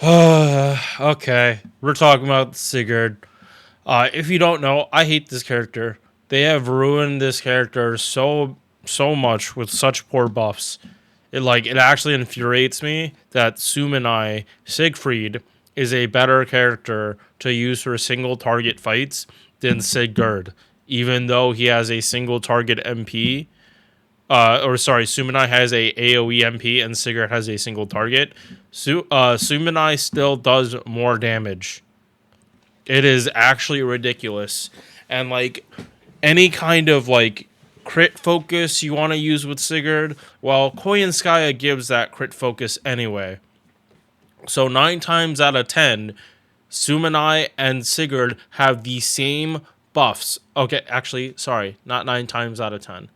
Okay, we're talking about Sigurd. If you don't know, I hate this character. They have ruined this character so much with such poor buffs. It actually infuriates me that Sumanai Siegfried is a better character to use for single target fights than Sigurd, even though he has a single target MP. Or sorry, Sumanai has a AoE MP and Sigurd has a single target. Sumanai still does more damage. It is actually ridiculous. And like any kind of like crit focus you want to use with Sigurd, well, Koyanskaya gives that crit focus anyway. So 9 times out of 10, Sumanai and Sigurd have the same buffs. Okay, actually, sorry, not 9 times out of 10.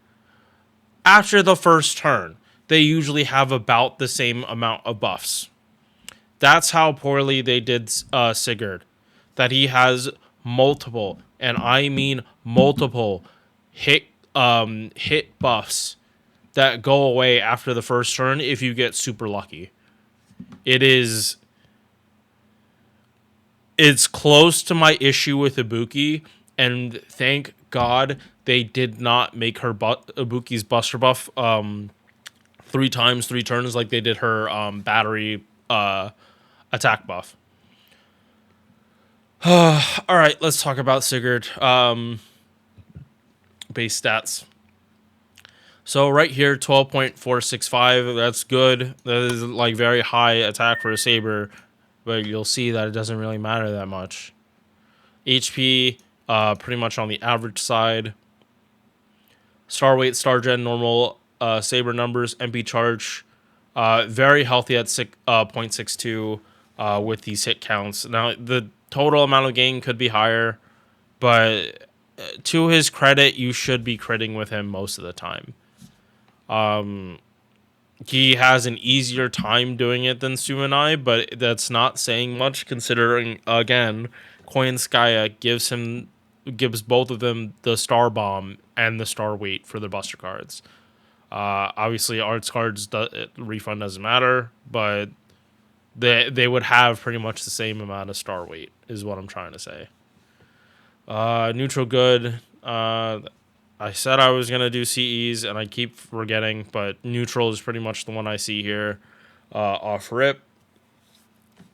After the first turn, they usually have about the same amount of buffs. That's how poorly they did Sigurd. That he has multiple, and I mean multiple, hit hit buffs that go away after the first turn if you get super lucky. It is it's close to my issue with Ibuki, and thank God they did not make her Ibuki's Buster buff 3 times 3 turns like they did her battery attack buff. All right, let's talk about Sigurd base stats. So right here, 12.465. That's good. That is like very high attack for a saber, but you'll see that it doesn't really matter that much. HP, pretty much on the average side. Star weight, star gen, normal saber numbers, MP charge, very healthy at 0.62 with these hit counts. Now the total amount of gain could be higher, but to his credit, you should be critting with him most of the time. He has an easier time doing it than Sumanai, but that's not saying much considering again, Koyanskaya gives both of them the star bomb and the star weight for the buster cards. Obviously, arts cards refund doesn't matter, but they would have pretty much the same amount of star weight is what I'm trying to say. Neutral good. I said I was gonna do CEs, and I keep forgetting, but neutral is pretty much the one I see here. Off rip,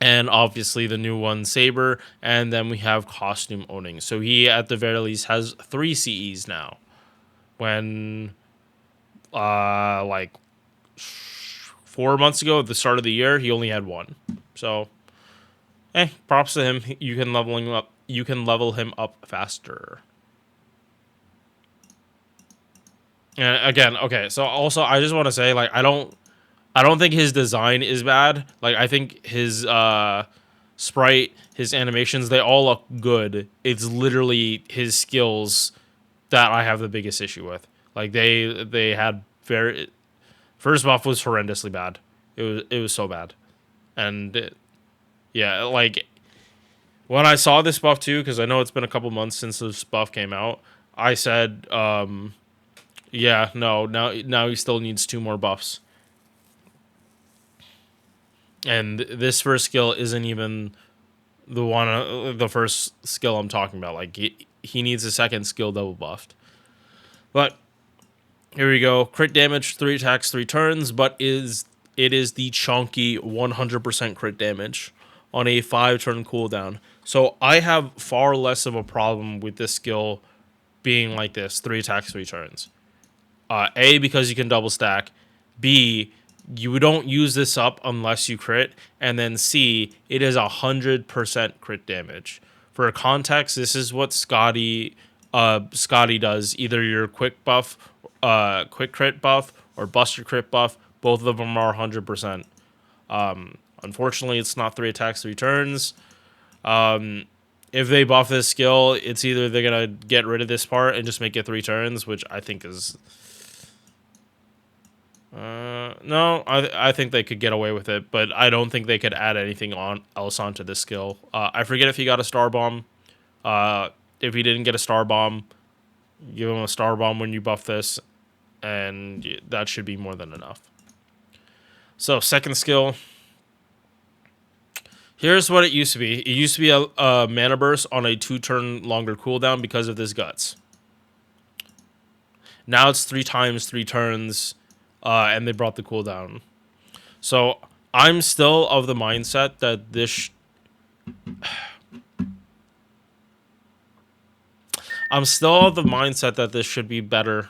and obviously the new one Saber, and then we have costume owning. So he at the very least has 3 CEs now. When like 4 months ago at the start of the year, he only had 1. So, props to him. You can level him up. You can level him up faster. And again, okay. So also, I just want to say, like, I don't think his design is bad. Like, I think his sprite, his animations, they all look good. It's literally his skills that I have the biggest issue with. Like, they had very first buff was horrendously bad. It was so bad, and yeah, like when I saw this buff too, because I know it's been a couple months since this buff came out. I said, yeah, no, now he still needs 2 more buffs, and this first skill isn't even the first skill I'm talking about. Like he needs a second skill double buffed, but here we go. Crit damage, 3 attacks, 3 turns, but it is the chunky 100% crit damage on a 5-turn cooldown. So I have far less of a problem with this skill being like this, 3 attacks, 3 turns. A, because you can double stack. B, you don't use this up unless you crit. And then C, it is 100% crit damage. For context, this is what Scotty does. Either your quick crit buff or buster crit buff. Both of them are 100%. Unfortunately, it's not 3 attacks, 3 turns. If they buff this skill, it's either they're gonna get rid of this part and just make it 3 turns, which I think is no, I think they could get away with it, but I don't think they could add anything else onto this skill. I forget if he got a star bomb. If he didn't get a star bomb, give him a star bomb when you buff this, and that should be more than enough. So second skill, Here's what it used to be. It used to be a mana burst on a 2-turn longer cooldown because of this guts. Now it's 3 times 3 turns, and they brought the cooldown. So I'm still of the mindset that this. I'm still of the mindset that this should be better.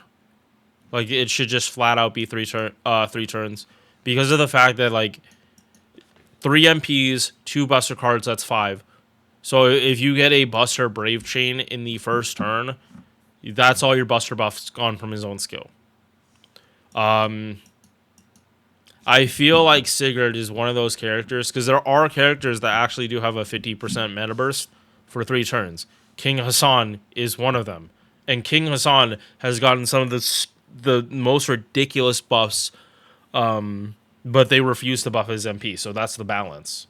Like it should just flat out be 3 turns, because of the fact that like 3 MPs, 2 Buster cards, that's 5. So if you get a Buster Brave Chain in the first turn, that's all your Buster buff's gone from his own skill. I feel like Sigurd is one of those characters, because there are characters that actually do have a 50% mana burst for 3 turns. King Hassan is one of them. And King Hassan has gotten some of the most ridiculous buffs, but they refuse to buff his MP, so that's the balance.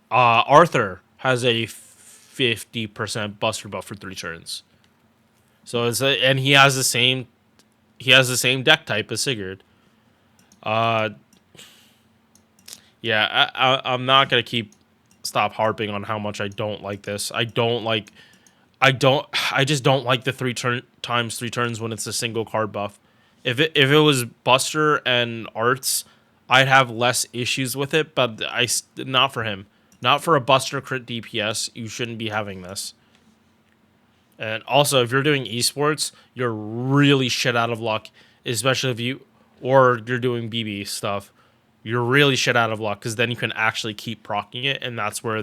Arthur has a 50% Buster buff for 3 turns. So and he has the same deck type as Sigurd. Yeah, I'm not gonna stop harping on how much I don't like this. I just don't like the 3 turns when it's a single card buff. If it was Buster and Arts, I'd have less issues with it, but not for him. Not for a Buster crit DPS, you shouldn't be having this. And also, if you're doing esports, you're really shit out of luck, especially you're doing BB stuff. You're really shit out of luck, because then you can actually keep proccing it, and that's where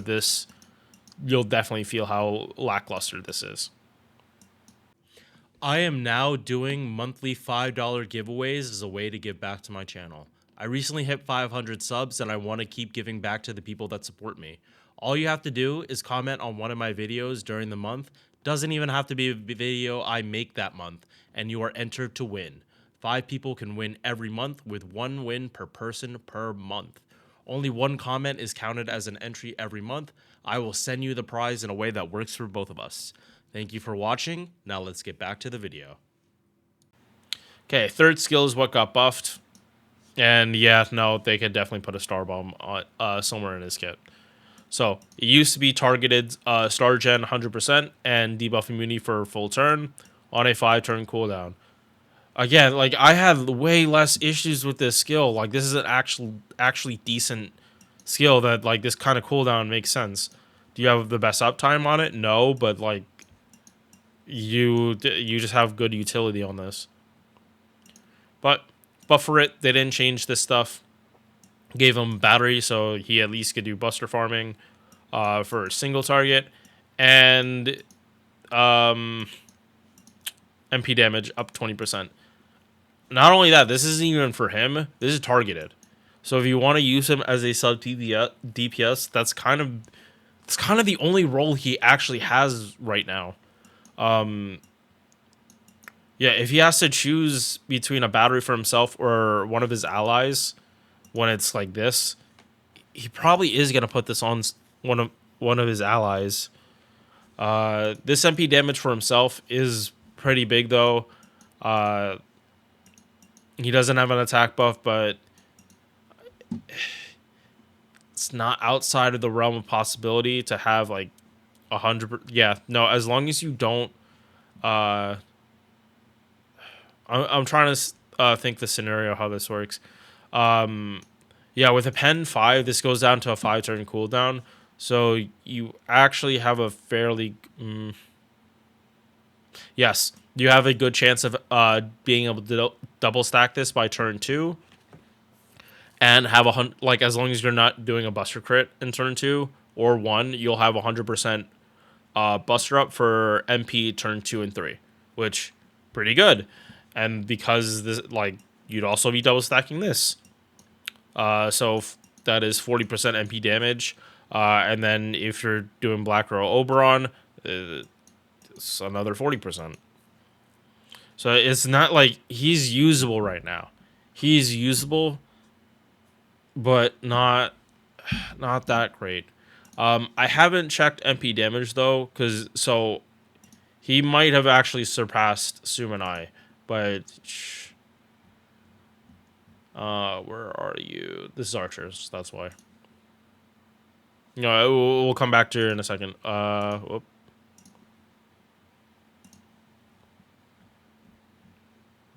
you'll definitely feel how lackluster this is. I am now doing monthly $5 giveaways as a way to give back to my channel. I recently hit 500 subs, and I want to keep giving back to the people that support me. All you have to do is comment on one of my videos during the month. Doesn't even have to be a video I make that month, and you are entered to win. 5 people can win every month, with 1 win per person per month. Only 1 comment is counted as an entry every month. I will send you the prize in a way that works for both of us. Thank you for watching. Now let's get back to the video. Okay, third skill is what got buffed. And yeah, no, they could definitely put a Star Bomb somewhere in his kit. So it used to be targeted Star Gen 100% and debuff immunity for a full turn on a 5-turn cooldown. Again, like I had way less issues with this skill. Like this is an actually decent skill that like this kind of cooldown makes sense. Do you have the best uptime on it? No, but like you just have good utility on this. But for it, they didn't change this stuff. Gave him battery, so he at least could do Buster farming for a single target, and MP damage up 20%. Not only that, this isn't even for him. This is targeted. So if you want to use him as a sub DPS, that's kind of the only role he actually has right now. Yeah, if he has to choose between a battery for himself or one of his allies, when it's like this, he probably is gonna put this on one of his allies. This MP damage for himself is pretty big though. He doesn't have an attack buff, but it's not outside of the realm of possibility to have like 100. Yeah, no, as long as you don't. I'm trying to think the scenario how this works. Yeah, with a pen 5, this goes down to a 5-turn cooldown. So you actually have a fairly yes, you have a good chance of being able to double stack this by turn 2, and have like as long as you're not doing a Buster crit in turn 2 or 1, you'll have 100% Buster up for MP turn 2 and 3, which pretty good. And because this, like, you'd also be double stacking this. So that is 40% MP damage. And then if you're doing Black Row Oberon, it's another 40%. So it's not like he's usable right now. He's usable, but not that great. I haven't checked MP damage though, so he might have actually surpassed Sumanai. But where are you? This is Archers, that's why. No, we'll come back to it in a second. Whoop.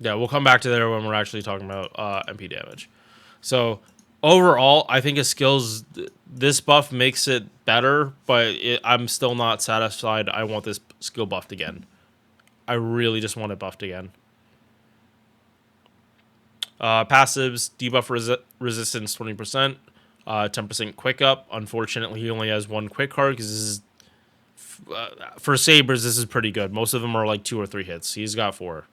Yeah, we'll come back to there when we're actually talking about MP damage. So overall, I think his skills, this buff makes it better, but I'm still not satisfied. I want this skill buffed again. I really just want it buffed again. Passives, debuff resistance 20%, 10% quick up. Unfortunately, he only has one quick card because this is for sabers. This is pretty good. Most of them are like 2 or 3 hits. He's got 4.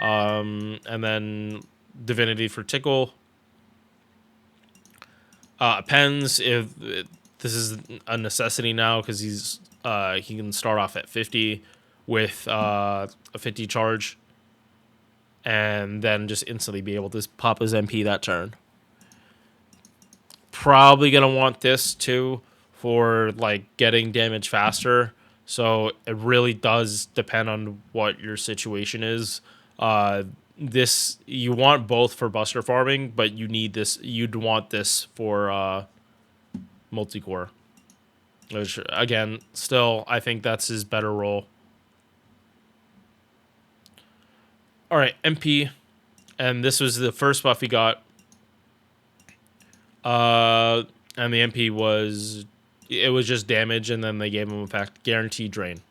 And then divinity for tickle. Pens, if this is a necessity now because he can start off at 50 with a 50 charge, and then just instantly be able to pop his MP that turn. Probably gonna want this too for like getting damage faster. So it really does depend on what your situation is. This you want both for buster farming, but you need this. You'd want this for multi-core. Which again, still I think that's his better role. All right, MP, and this was the first buff he got. And the MP was just damage, and then they gave him effect guaranteed drain.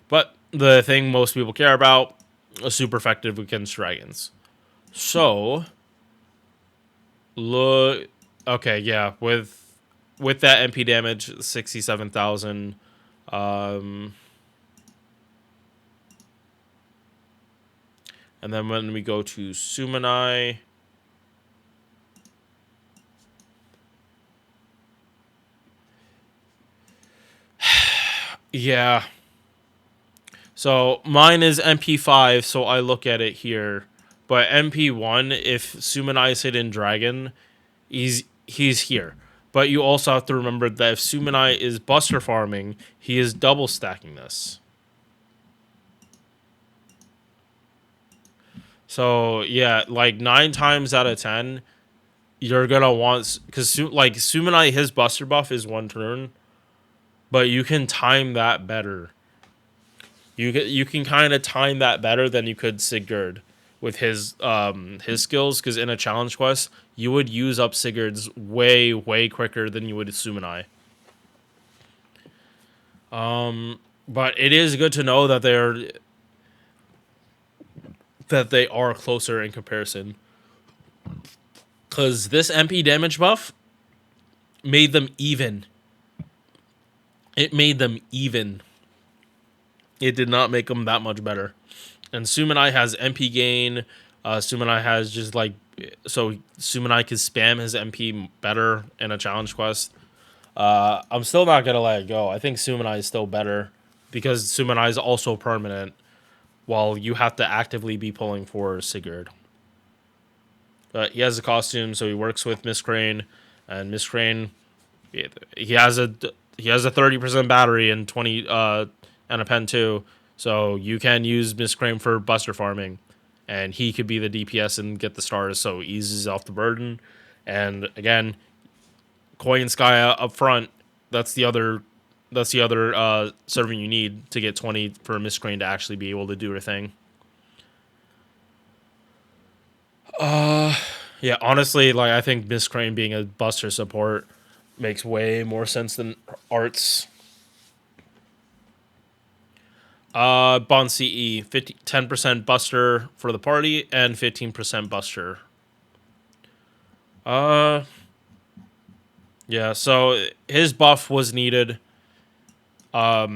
But the thing most people care about, super effective against dragons. So look, okay, yeah, with that MP damage, 67,000. And then when we go to Sumanai, yeah. So mine is MP5, so I look at it here. But MP1, if Sumanai is hidden dragon, he's here. But you also have to remember that if Sumanai is buster farming, he is double stacking this. So yeah, like 9 times out of 10, you're gonna want, because like Sumanai, his buster buff is 1 turn, but you can time that better. You can kind of time that better than you could Sigurd with his skills, because in a challenge quest you would use up Sigurd's way quicker than you would Sumanai. But it is good to know that they are closer in comparison, because this MP damage buff made them even. It made them even. It did not make them that much better. And Sumanai has MP gain. Sumanai has just like, so Sumanai can spam his MP better in a challenge quest. I'm still not gonna let it go. I think Sumanai is still better because Sumanai is also permanent, while you have to actively be pulling for Sigurd. But he has a costume, so he works with Miss Crane, and Miss Crane, he has a 30% battery and 20 and a pen too, so you can use Miss Crane for buster farming, and he could be the DPS and get the stars, so eases off the burden. And again, Coin Sky up front. That's the other servant you need to get 20 for Miss Crane to actually be able to do her thing. Yeah, honestly, like I think Miss Crane being a buster support makes way more sense than Arts. Bond CE, 10% buster for the party and 15% buster. Yeah, so his buff was needed. A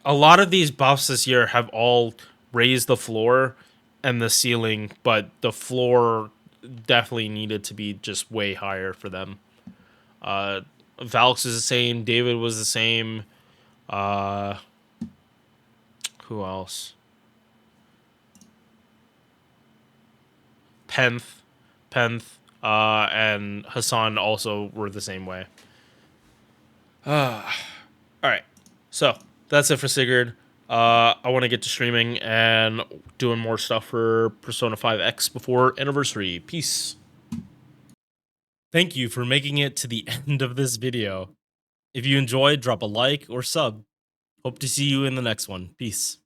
lot of these buffs this year have all raised the floor and the ceiling, but the floor definitely needed to be just way higher for them. Valks is the same. David was the same. Who else? Penth, and Hassan also were the same way. All right, so that's it for Sigurd. I want to get to streaming and doing more stuff for Persona 5X before anniversary. Peace. Thank you for making it to the end of this video. If you enjoyed, drop a like or sub. Hope to see you in the next one. Peace.